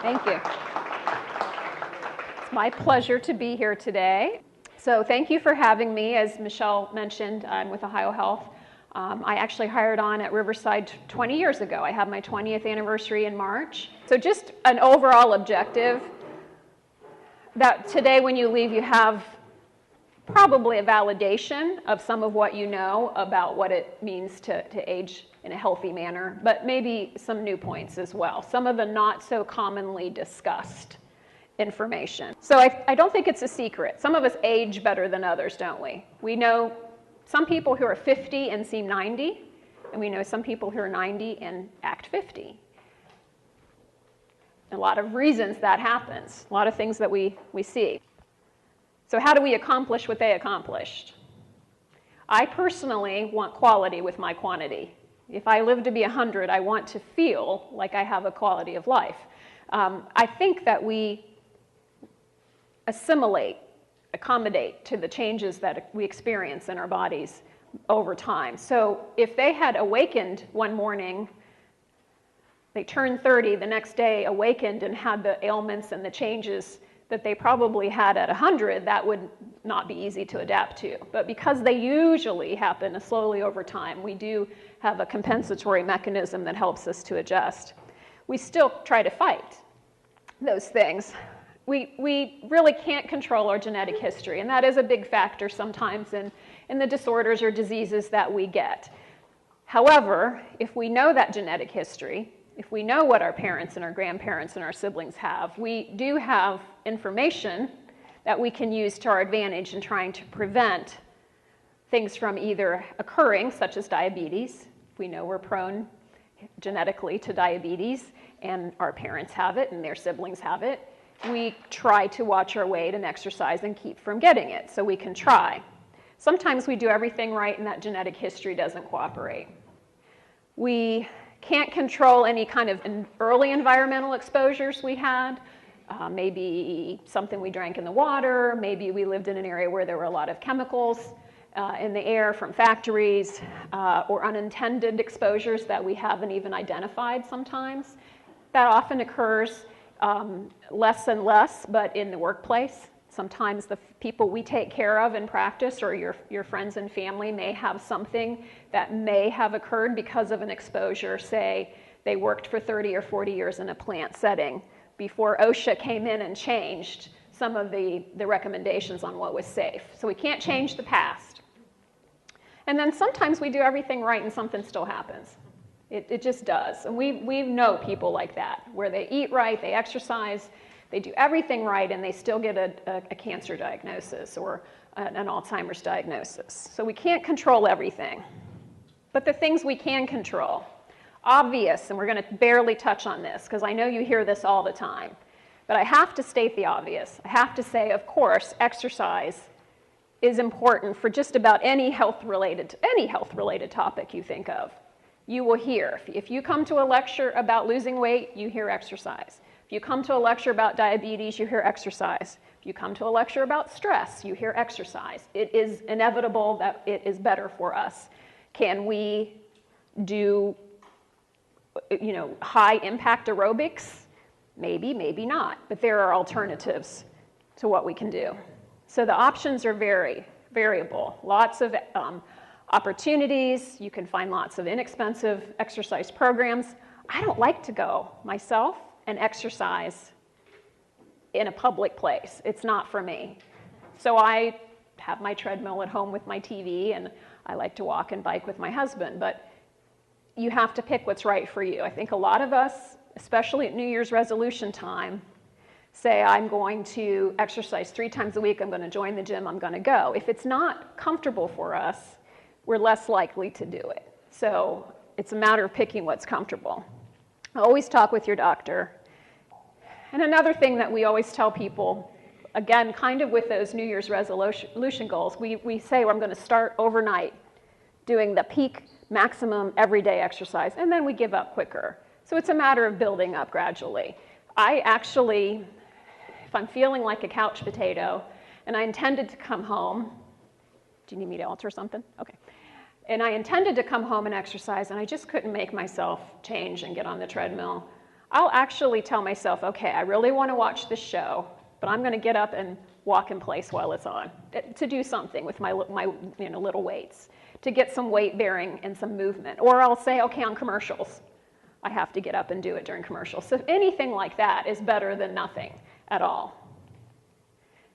Thank you. It's my pleasure to be here today. So thank you for having me. As Michelle mentioned, I'm with Ohio Health. I actually hired on at Riverside 20 years ago. I have my 20th anniversary in March. So just an overall objective that today when you leave, you have probably a validation of some of what you know about what it means to age in a healthy manner, but maybe some new points as well, some of the not so commonly discussed information. So I don't think it's a secret. Some of us age better than others, don't we? We know some people who are 50 and seem 90, and we know some people who are 90 and act 50. A lot of reasons that happens, a lot of things that we see. So how do we accomplish what they accomplished? I personally want quality with my quantity. If I live to be 100, I want to feel like I have a quality of life. I think that we accommodate to the changes that we experience in our bodies over time. So if they had awakened one morning, they turned 30, the next day awakened and had the ailments and the changes that they probably had at 100, that would not be easy to adapt to. But because they usually happen slowly over time, we do have a compensatory mechanism that helps us to adjust. We still try to fight those things. We really can't control our genetic history, and that is a big factor sometimes in the disorders or diseases that we get. However, if we know that genetic history, if we know what our parents and our grandparents and our siblings have, we do have information that we can use to our advantage in trying to prevent things from either occurring, such as diabetes. We know we're prone genetically to diabetes, and our parents have it and their siblings have it. We try to watch our weight and exercise and keep from getting it, so we can try. Sometimes we do everything right and that genetic history doesn't cooperate. We can't control any kind of early environmental exposures we had. Maybe something we drank in the water, maybe we lived in an area where there were a lot of chemicals in the air from factories, or unintended exposures that we haven't even identified sometimes. That often occurs less and less, but in the workplace. Sometimes the people we take care of in practice or your friends and family may have something that may have occurred because of an exposure. Say they worked for 30 or 40 years in a plant setting before OSHA came in and changed some of the recommendations on what was safe. So we can't change the past. And then sometimes we do everything right and something still happens. It just does. And we know people like that, where they eat right, they exercise, they do everything right, and they still get a cancer diagnosis or an Alzheimer's diagnosis. So we can't control everything. But the things we can control, obvious, and we're going to barely touch on this because I know you hear this all the time, but I have to state the obvious. I have to say, of course, exercise is important for just about any health-related topic you think of. You will hear, if you come to a lecture about losing weight, you hear exercise. If you come to a lecture about diabetes, you hear exercise. If you come to a lecture about stress, you hear exercise. It is inevitable that it is better for us. Can we do, high impact aerobics? Maybe, maybe not, but there are alternatives to what we can do. So the options are very variable. Lots of opportunities. You can find lots of inexpensive exercise programs. I don't like to go myself and exercise in a public place. It's not for me. So I have my treadmill at home with my TV, and I like to walk and bike with my husband, but you have to pick what's right for you. I think a lot of us, especially at New Year's resolution time, say, I'm going to exercise 3 times a week, I'm going to join the gym, I'm going to go. If it's not comfortable for us, we're less likely to do it. So it's a matter of picking what's comfortable. Always talk with your doctor. And another thing that we always tell people, again, kind of with those New Year's resolution goals, we say, well, I'm going to start overnight doing the peak maximum everyday exercise, and then we give up quicker. So it's a matter of building up gradually. I actually, if I'm feeling like a couch potato, and I intended to come home, do you need me to alter something? Okay. And I intended to come home and exercise, and I just couldn't make myself change and get on the treadmill. I'll actually tell myself, okay, I really want to watch this show, but I'm going to get up and walk in place while it's on, to do something with my little weights, to get some weight bearing and some movement. Or I'll say, okay, on commercials, I have to get up and do it during commercials. So anything like that is better than nothing at all.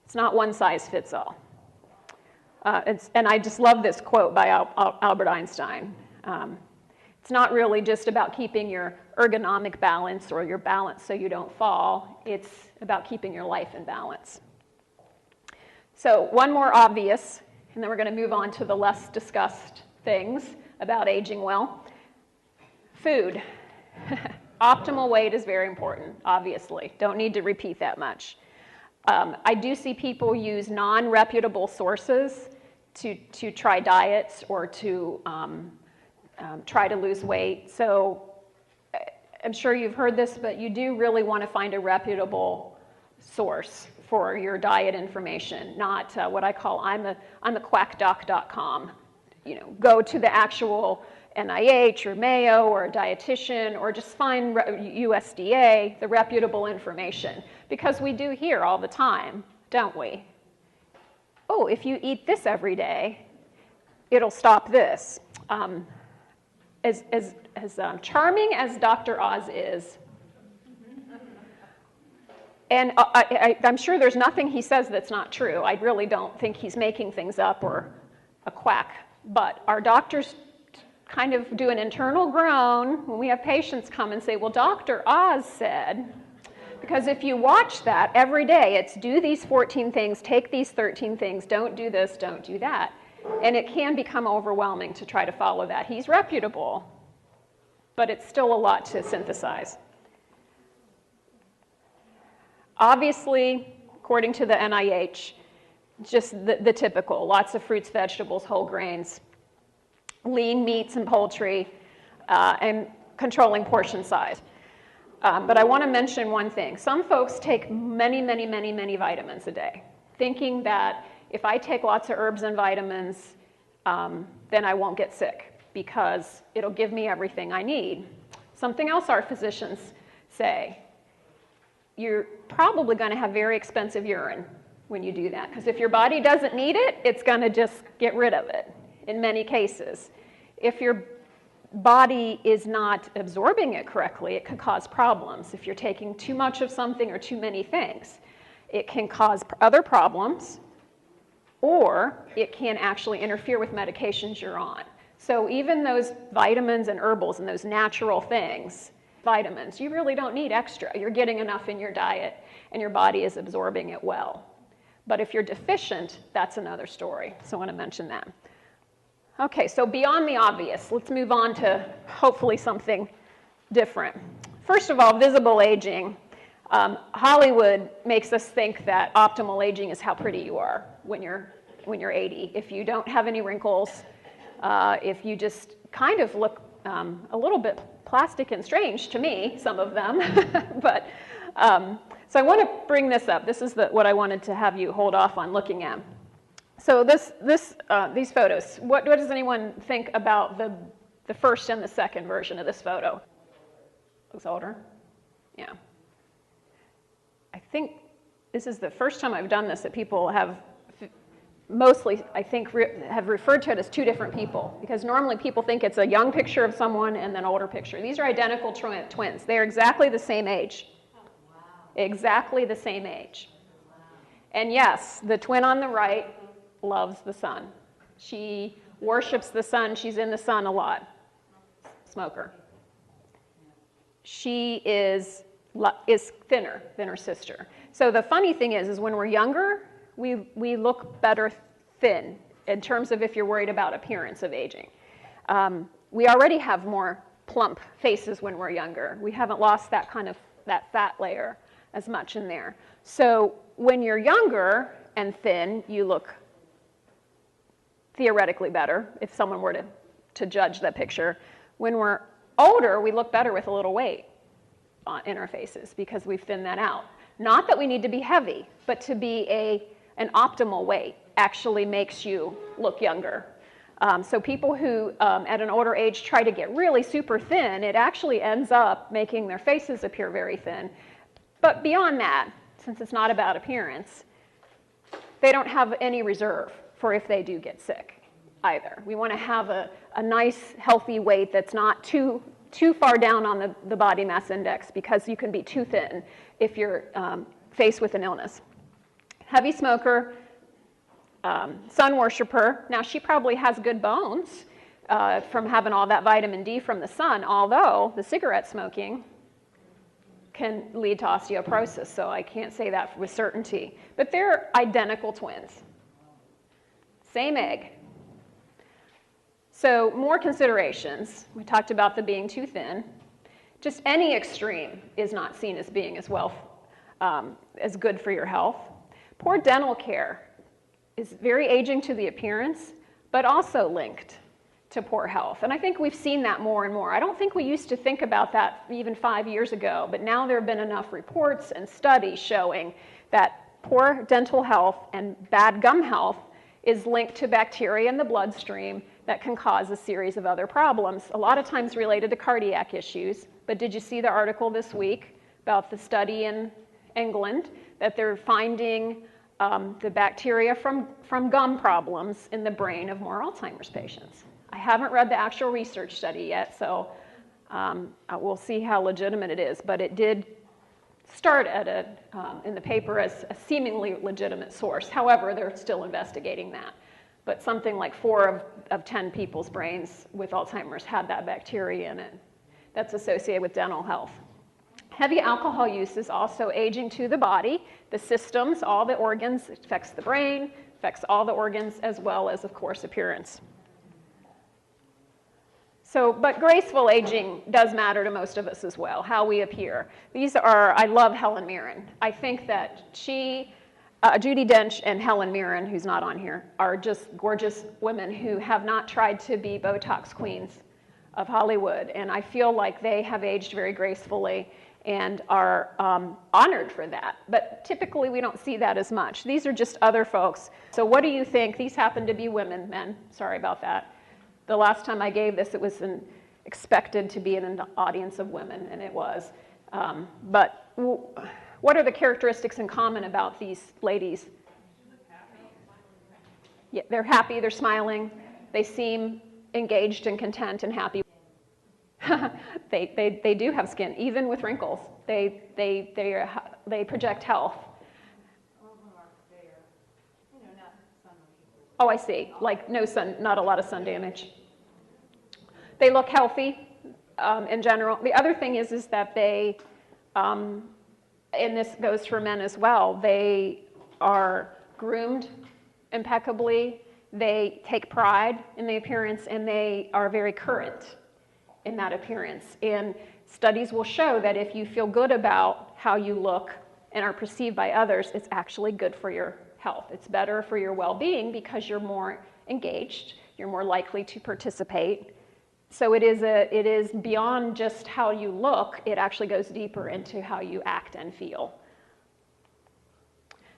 It's not one size fits all. And I just love this quote by Albert Einstein. It's not really just about keeping your ergonomic balance or your balance so you don't fall. It's about keeping your life in balance. So one more obvious, and then we're going to move on to the less discussed things about aging well. Food. Optimal weight is very important, obviously. Don't need to repeat that much. I do see people use non-reputable sources to try diets or to try to lose weight. So I'm sure you've heard this, but you do really want to find a reputable source for your diet information, not what I call I'm a quackdoc.com. Go to the actual NIH or Mayo or a dietitian, or just find USDA, the reputable information. Because we do hear all the time, don't we? Oh, if you eat this every day, it'll stop this. As charming as Dr. Oz is, and I'm sure there's nothing he says that's not true. I really don't think he's making things up or a quack. But our doctors kind of do an internal groan when we have patients come and say, well, Dr. Oz said, because if you watch that every day, it's do these 14 things, take these 13 things, don't do this, don't do that. And it can become overwhelming to try to follow that. He's reputable, but it's still a lot to synthesize. Obviously, according to the NIH, just the typical, lots of fruits, vegetables, whole grains, lean meats and poultry, and controlling portion size. But I want to mention one thing. Some folks take many, many, many, many vitamins a day, thinking that if I take lots of herbs and vitamins, then I won't get sick because it'll give me everything I need. Something else our physicians say, you're probably going to have very expensive urine when you do that, because if your body doesn't need it, it's going to just get rid of it in many cases. If your body is not absorbing it correctly, it could cause problems. If you're taking too much of something or too many things, it can cause other problems, or it can actually interfere with medications you're on. So even those vitamins and herbals and those natural things, vitamins, you really don't need extra. You're getting enough in your diet and your body is absorbing it well. But if you're deficient, that's another story. So I want to mention that. Okay, so beyond the obvious, let's move on to hopefully something different. First of all, visible aging. Hollywood makes us think that optimal aging is how pretty you are when you're 80. If you don't have any wrinkles, if you just kind of look a little bit plastic and strange to me, some of them. But so I want to bring this up. This is what I wanted to have you hold off on looking at. So these photos, what does anyone think about the first and the second version of this photo? Looks older? Yeah. I think this is the first time I've done this that people have mostly, I think, have referred to it as two different people, because normally people think it's a young picture of someone and then an older picture. These are identical twins. They are exactly the same age. Oh, wow. Exactly the same age. Wow. And yes, the twin on the right loves the sun. She worships the sun. She's in the sun a lot. Smoker. She is thinner than her sister. So the funny thing is when we're younger, we look better thin in terms of if you're worried about appearance of aging. We already have more plump faces when we're younger. We haven't lost that fat layer as much in there. So when you're younger and thin, you look theoretically better if someone were to judge that picture. When we're older, we look better with a little weight in our faces because we've thinned that out. Not that we need to be heavy, but to be an optimal weight actually makes you look younger. So people who at an older age try to get really super thin, it actually ends up making their faces appear very thin. But beyond that, since it's not about appearance, they don't have any reserve for if they do get sick either. We want to have a nice, healthy weight that's not too far down on the body mass index, because you can be too thin if you're faced with an illness. Heavy smoker, sun worshiper. Now, she probably has good bones from having all that vitamin D from the sun, although the cigarette smoking can lead to osteoporosis, so I can't say that with certainty. But they're identical twins. Same egg. So more considerations. We talked about the being too thin. Just any extreme is not seen as being as as good for your health. Poor dental care is very aging to the appearance, but also linked to poor health. And I think we've seen that more and more. I don't think we used to think about that even 5 years ago, but now there have been enough reports and studies showing that poor dental health and bad gum health is linked to bacteria in the bloodstream that can cause a series of other problems, a lot of times related to cardiac issues. But did you see the article this week about the study in England that they're finding the bacteria from gum problems in the brain of more Alzheimer's patients? I haven't read the actual research study yet, so we'll see how legitimate it is. But it did start in the paper as a seemingly legitimate source. However, they're still investigating that. But something like 4 of 10 people's brains with Alzheimer's had that bacteria in it. That's associated with dental health. Heavy alcohol use is also aging to the body, the systems, all the organs. It affects the brain, affects all the organs, as well as, of course, appearance. So, but graceful aging does matter to most of us as well, how we appear. I love Helen Mirren. I think that Judi Dench and Helen Mirren, who's not on here, are just gorgeous women who have not tried to be Botox queens of Hollywood. And I feel like they have aged very gracefully and are honored for that. But typically we don't see that as much. These are just other folks. So what do you think? These happen to be women, men. Sorry about that. The last time I gave this, it was expected to be in an audience of women, and it was. But what are the characteristics in common about these ladies? Yeah, they're happy, they're smiling, they seem engaged and content and happy. They do have skin, even with wrinkles. They project health. Oh, I see. Like no sun, not a lot of sun damage. They look healthy in general. The other thing is that they, and this goes for men as well, they are groomed impeccably. They take pride in the appearance, and they are very current in that appearance. And studies will show that if you feel good about how you look and are perceived by others, it's actually good for your health. It's better for your well-being because you're more engaged, you're more likely to participate. So it is beyond just how you look, it actually goes deeper into how you act and feel.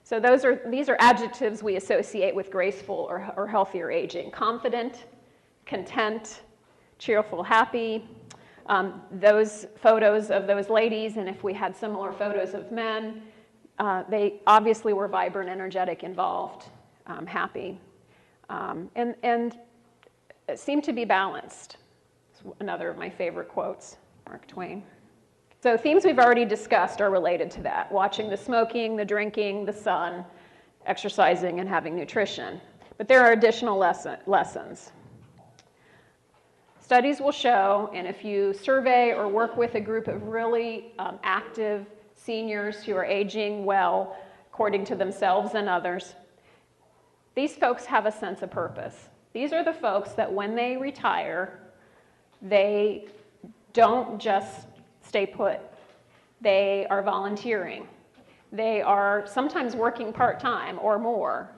So these are adjectives we associate with graceful or healthier aging. Confident, content, cheerful, happy. Those photos of those ladies, and if we had similar photos of men, they obviously were vibrant, energetic, involved, happy, and seemed to be balanced. It's another of my favorite quotes, Mark Twain. So themes we've already discussed are related to that: watching the smoking, the drinking, the sun, exercising, and having nutrition. But there are additional lessons. Studies will show, and if you survey or work with a group of really active seniors who are aging well according to themselves and others, these folks have a sense of purpose. These are the folks that when they retire, they don't just stay put. They are volunteering. They are sometimes working part-time or more.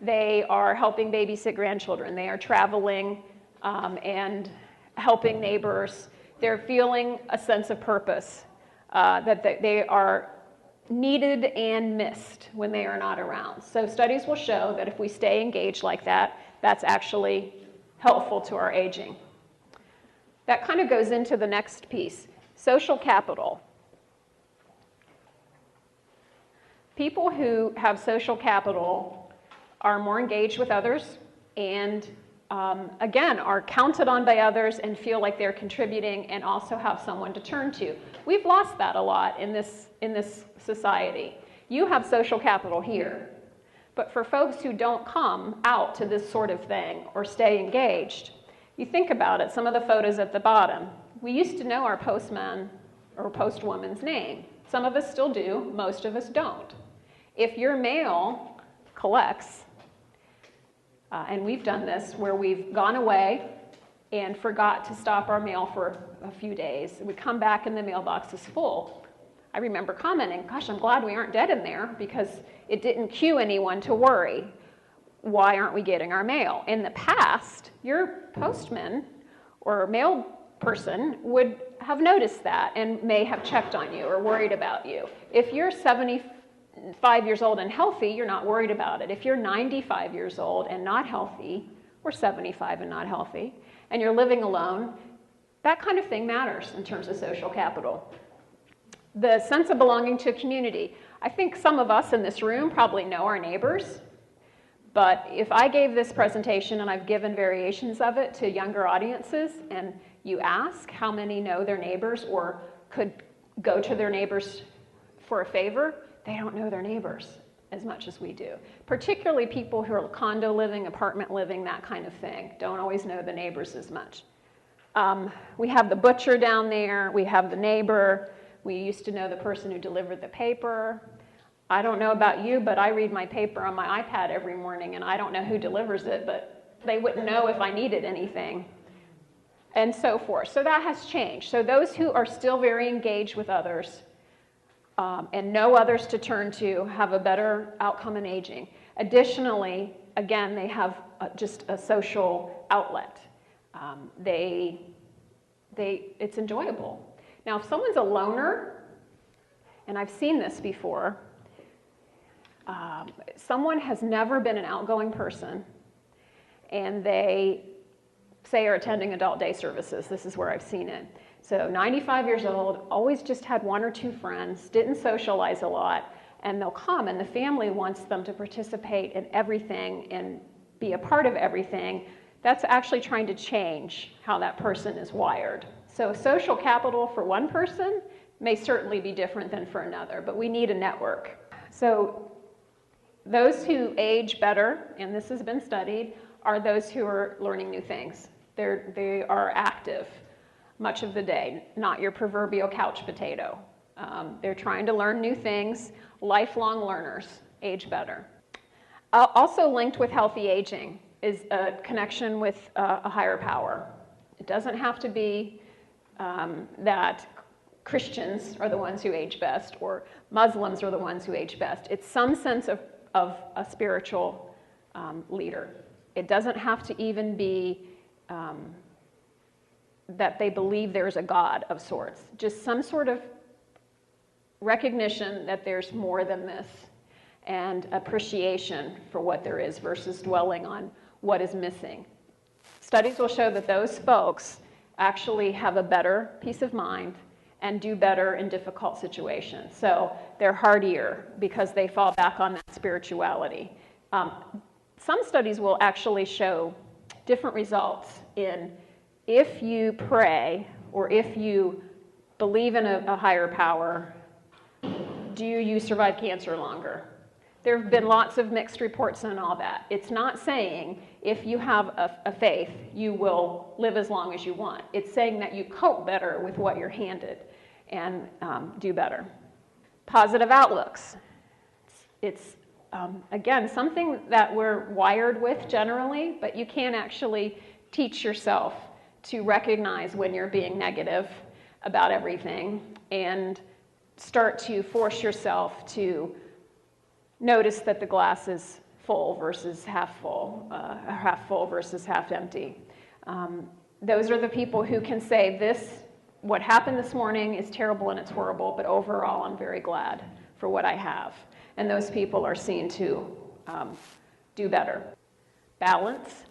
They are helping babysit grandchildren. They are traveling and helping neighbors. They're feeling a sense of purpose, that they are needed and missed when they are not around. So studies will show that if we stay engaged like that, that's actually helpful to our aging. That kind of goes into the next piece, social capital. People who have social capital are more engaged with others and, again, are counted on by others and feel like they're contributing and also have someone to turn to. We've lost that a lot in this society. You have social capital here, but for folks who don't come out to this sort of thing or stay engaged, you think about it, some of the photos at the bottom. We used to know our postman or postwoman's name. Some of us still do, most of us don't. If your mail collects, and we've done this where we've gone away and forgot to stop our mail for a few days, we come back and the mailbox is full. I remember commenting, gosh, I'm glad we aren't dead in there because it didn't cue anyone to worry. Why aren't we getting our mail? In the past, your postman or mail person would have noticed that and may have checked on you or worried about you. If you're 75 years old and healthy, you're not worried about it. If you're 95 years old and not healthy, or 75 and not healthy, and you're living alone, that kind of thing matters in terms of social capital. The sense of belonging to a community. I think some of us in this room probably know our neighbors. But if I gave this presentation, and I've given variations of it to younger audiences, and you ask how many know their neighbors or could go to their neighbors for a favor, they don't know their neighbors as much as we do. Particularly people who are condo living, apartment living, that kind of thing, don't always know the neighbors as much. We have the butcher down there, we have the neighbor, we used to know the person who delivered the paper. I don't know about you, but I read my paper on my iPad every morning, and I don't know who delivers it, but they wouldn't know if I needed anything, and so forth. So that has changed. So those who are still very engaged with others and know others to turn to have a better outcome in aging. Additionally, again, they have just a social outlet. It's enjoyable. Now, if someone's a loner, and I've seen this before, someone has never been an outgoing person, and they say are attending adult day services. This is where I've seen it. So 95 years old, always just had one or two friends, didn't socialize a lot, and they'll come, and the family wants them to participate in everything and be a part of everything. That's actually trying to change how that person is wired. So social capital for one person may certainly be different than for another, but we need a network. So those who age better, and this has been studied, are those who are learning new things. They are active much of the day, not your proverbial couch potato. They're trying to learn new things. Lifelong learners age better. Also linked with healthy aging is a connection with a higher power. It doesn't have to be that Christians are the ones who age best or Muslims are the ones who age best. It's some sense of a spiritual leader. It doesn't have to even be that they believe there's a God of sorts. Just some sort of recognition that there's more than this and appreciation for what there is versus dwelling on what is missing. Studies will show that those folks actually have a better peace of mind and do better in difficult situations. So they're hardier because they fall back on that spirituality. Some studies will actually show different results in if you pray or if you believe in a higher power, do you survive cancer longer? There have been lots of mixed reports on all that. It's not saying if you have a faith, you will live as long as you want. It's saying that you cope better with what you're handed and do better. Positive outlooks. It's again, something that we're wired with generally, but you can actually teach yourself to recognize when you're being negative about everything and start to force yourself to notice that the glass is full versus half full, half full versus half empty. Those are the people who can say what happened this morning is terrible and it's horrible, but overall I'm very glad for what I have. And those people are seen to do better. Balance.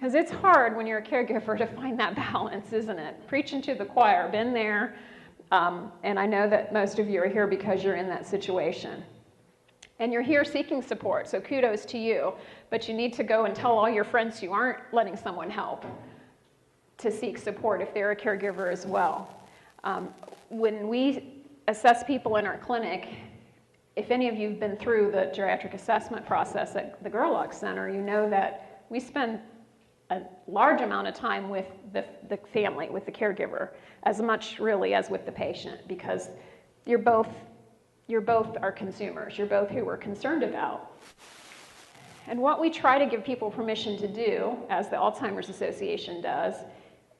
Because it's hard when you're a caregiver to find that balance, isn't it? Preaching to the choir, been there, and I know that most of you are here because you're in that situation. And you're here seeking support, so kudos to you, but you need to go and tell all your friends you aren't letting someone help to seek support if they're a caregiver as well. When we assess people in our clinic, if any of you have been through the geriatric assessment process at the Gerlach Center, you know that we spend a large amount of time with the family, with the caregiver, as much really as with the patient, because you're both our consumers. You're both who we're concerned about. And what we try to give people permission to do, as the Alzheimer's Association does,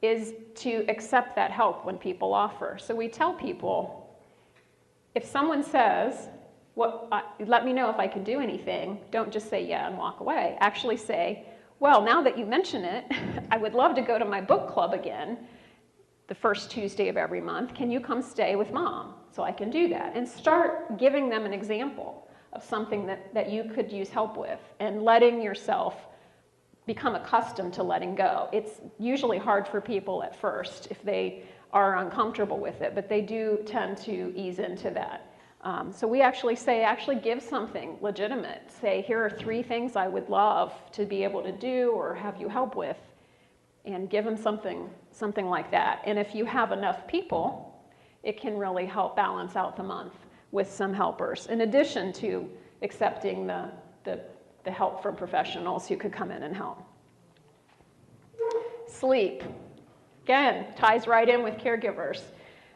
is to accept that help when people offer. So we tell people, if someone says, let me know if I can do anything, don't just say yeah and walk away. Actually say, well, now that you mention it, I would love to go to my book club again the first Tuesday of every month. Can you come stay with Mom so I can do that? And start giving them an example of something that you could use help with, and letting yourself become accustomed to letting go. It's usually hard for people at first if they are uncomfortable with it, but they do tend to ease into that. So we actually say, give something legitimate. Say, here are 3 things I would love to be able to do or have you help with, and give them something like that. And if you have enough people, it can really help balance out the month with some helpers, in addition to accepting the help from professionals who could come in and help. Sleep, again, ties right in with caregivers.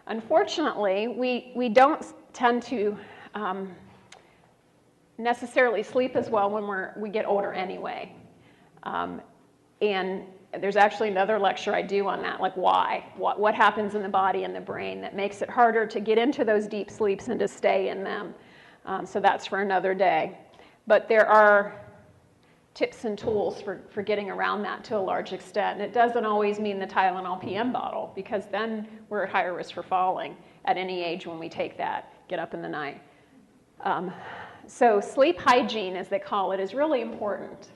Unfortunately, we don't tend to necessarily sleep as well when we get older anyway. And there's actually another lecture I do on that, like why, what happens in the body and the brain that makes it harder to get into those deep sleeps and to stay in them. So that's for another day. But there are tips and tools for getting around that to a large extent. And it doesn't always mean the Tylenol PM bottle, because then we're at higher risk for falling at any age when we take that, get up in the night. So sleep hygiene, as they call it, is really important.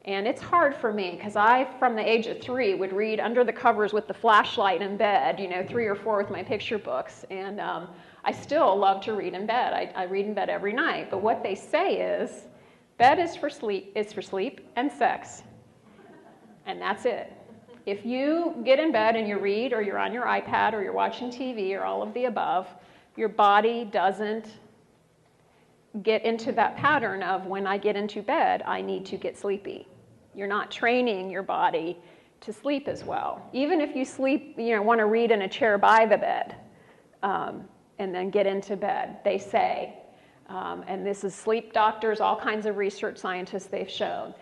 And it's hard for me, because I, from the age of 3, would read under the covers with the flashlight in bed, 3 or 4 with my picture books. And I still love to read in bed. I read in bed every night. But what they say is, bed is for sleep and sex. And that's it. If you get in bed and you read, or you're on your iPad, or you're watching TV, or all of the above, your body doesn't get into that pattern of, when I get into bed, I need to get sleepy. You're not training your body to sleep as well. Even if you sleep, want to read in a chair by the bed, and then get into bed, they say, and this is sleep doctors, all kinds of research scientists, they've shown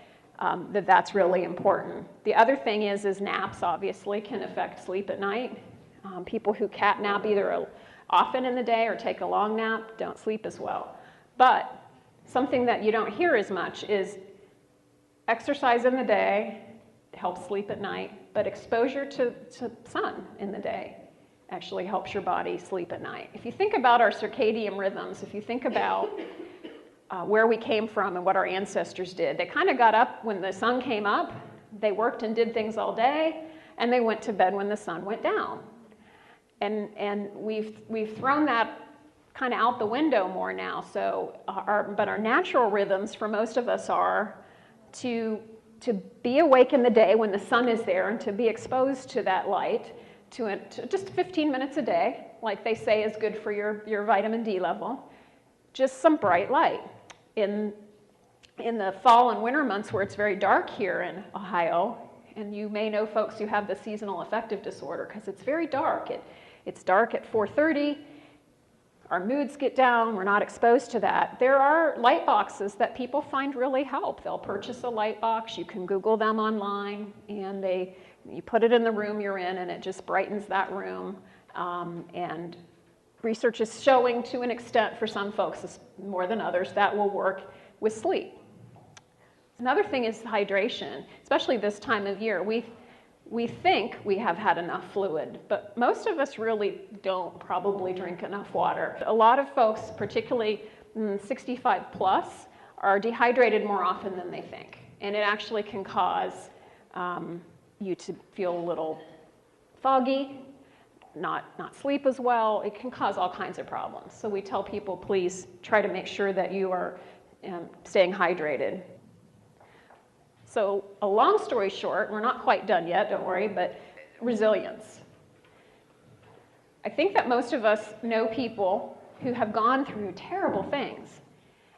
that's really important. The other thing is naps obviously can affect sleep at night. People who cat nap either often in the day or take a long nap don't sleep as well. But something that you don't hear as much is exercise in the day helps sleep at night, but exposure to sun in the day actually helps your body sleep at night. If you think about our circadian rhythms, if you think about where we came from and what our ancestors did, they kind of got up when the sun came up, they worked and did things all day, and they went to bed when the sun went down. And we've thrown that kind of out the window more now. So but our natural rhythms for most of us are to be awake in the day when the sun is there, and to be exposed to that light to just 15 minutes a day, like they say is good for your vitamin D level. Just some bright light. In the fall and winter months where it's very dark here in Ohio, and you may know folks who have the seasonal affective disorder, because it's very dark. It's dark at 4:30. Our moods get down, we're not exposed to that. There are light boxes that people find really help. They'll purchase a light box, you can Google them online, and you put it in the room you're in, and it just brightens that room. And research is showing, to an extent for some folks, more than others, that will work with sleep. Another thing is hydration, especially this time of year. We think we have had enough fluid, but most of us really don't probably drink enough water. A lot of folks, particularly 65 plus, are dehydrated more often than they think. And it actually can cause you to feel a little foggy, not sleep as well. It can cause all kinds of problems. So we tell people, please try to make sure that you are staying hydrated. So a long story short, we're not quite done yet, don't worry, but resilience. I think that most of us know people who have gone through terrible things,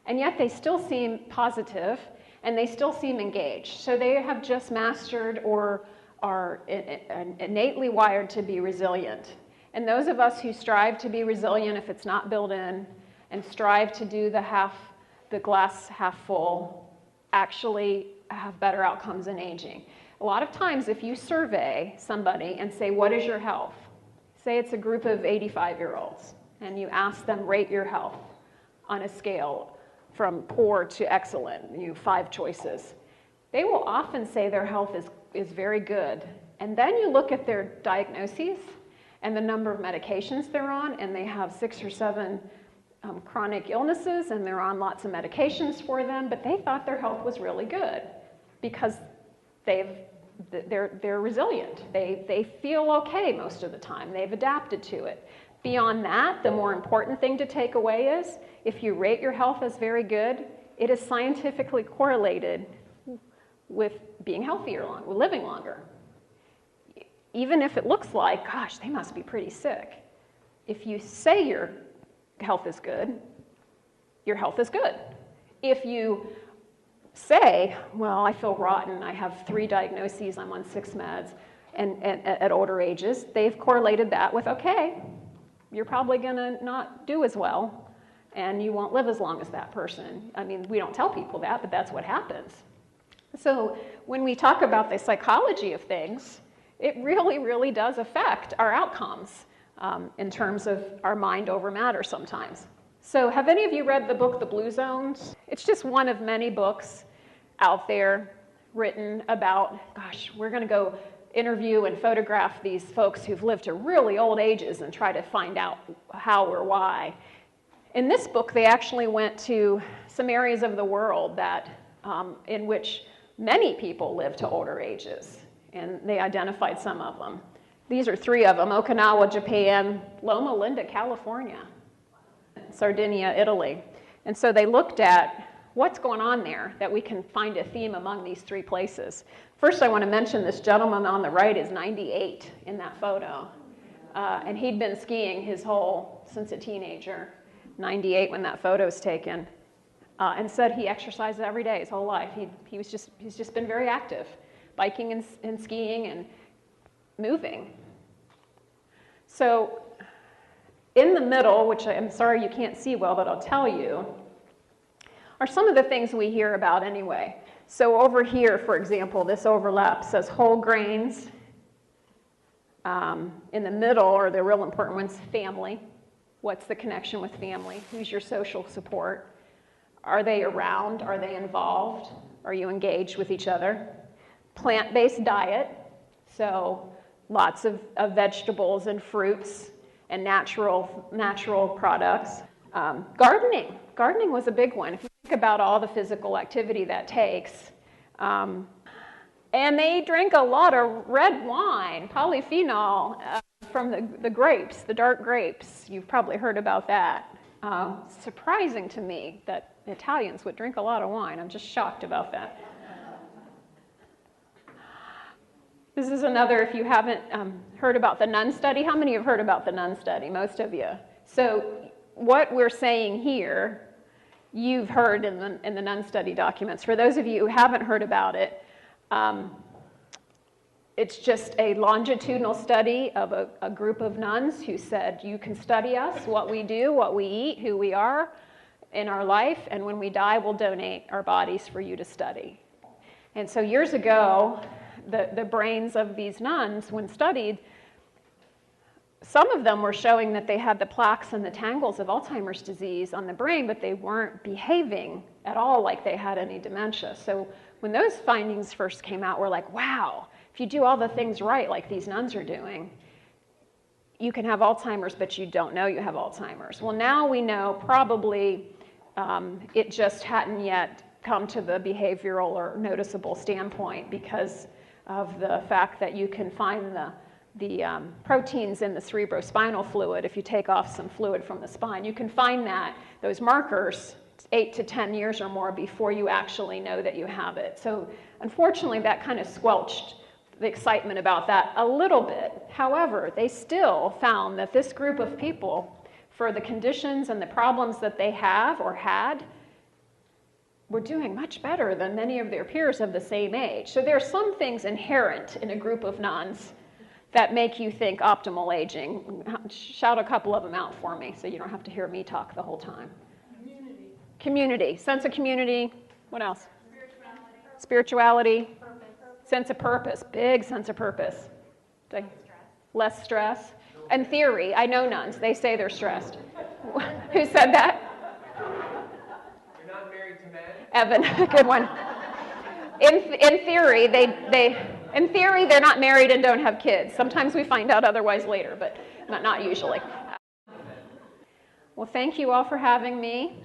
and yet they still seem positive and they still seem engaged. So they have just mastered or are innately wired to be resilient. And those of us who strive to be resilient if it's not built in, and strive to do the glass half full, actually have better outcomes in aging. A lot of times if you survey somebody and say, what is your health? Say it's a group of 85-year-olds, and you ask them, rate your health on a scale from poor to excellent, 5 choices. They will often say their health is very good. And then you look at their diagnoses and the number of medications they're on, and they have 6 or 7 chronic illnesses, and they're on lots of medications for them, but they thought their health was really good because they're resilient. They feel okay most of the time. They've adapted to it. Beyond that, the more important thing to take away is, if you rate your health as very good, it is scientifically correlated with being healthier, living longer. Even if it looks like, gosh, they must be pretty sick. If you say your health is good, your health is good. If you say, well, I feel rotten, I have 3 diagnoses, I'm on 6 meds, and at older ages, they've correlated that with, okay, you're probably gonna not do as well, and you won't live as long as that person. I mean, we don't tell people that, but that's what happens. So when we talk about the psychology of things, it really, really does affect our outcomes in terms of our mind over matter sometimes. So have any of you read the book, The Blue Zones? It's just one of many books out there written about, gosh, we're going to go interview and photograph these folks who've lived to really old ages and try to find out how or why. In this book, they actually went to some areas of the world that, in which many people live to older ages, and they identified some of them. These are 3 of them: Okinawa, Japan; Loma Linda, California; Sardinia, Italy. And so they looked at what's going on there, that we can find a theme among these 3 places. First, I want to mention this gentleman on the right is 98 in that photo. And he'd been skiing since a teenager, 98 when that photo was taken, and said he exercises every day his whole life. He's just been very active, biking and skiing and moving. So in the middle, which I'm sorry you can't see well, but I'll tell you, are some of the things we hear about anyway. So over here, for example, this overlap says whole grains. In the middle are the real important ones: family. What's the connection with family? Who's your social support? Are they around? Are they involved? Are you engaged with each other? Plant-based diet, so lots of vegetables and fruits and natural products. Gardening was a big one. If you think about all the physical activity that takes. And they drink a lot of red wine, polyphenol, from the grapes, the dark grapes. You've probably heard about that. Surprising to me that Italians would drink a lot of wine. I'm just shocked about that. This is another, if you haven't heard about the nun study. How many have heard about the nun study? Most of you. So what we're saying here, you've heard in the nun study documents. For those of you who haven't heard about it, it's just a longitudinal study of a group of nuns who said, you can study us, what we do, what we eat, who we are in our life, and when we die, we'll donate our bodies for you to study. And so years ago, the brains of these nuns, when studied, some of them were showing that they had the plaques and the tangles of Alzheimer's disease on the brain, but they weren't behaving at all like they had any dementia. So when those findings first came out, we're like, wow, if you do all the things right like these nuns are doing, you can have Alzheimer's, but you don't know you have Alzheimer's. Well, now we know probably it just hadn't yet come to the behavioral or noticeable standpoint, because of the fact that you can find the proteins in the cerebrospinal fluid if you take off some fluid from the spine. You can find those markers 8 to 10 years or more before you actually know that you have it. So unfortunately, that kind of squelched the excitement about that a little bit. However, they still found that this group of people, for the conditions and the problems that they have or had, were doing much better than many of their peers of the same age. So there are some things inherent in a group of nuns that make you think optimal aging. Shout a couple of them out for me so you don't have to hear me talk the whole time. Community, sense of community. What else? Spirituality. Sense of purpose, big sense of purpose. Less stress. And theory, I know nuns, they say they're stressed. Who said that? You're not married to men? Evan, good one. In theory, in theory, they're not married and don't have kids. Sometimes we find out otherwise later, but not usually. Well, thank you all for having me.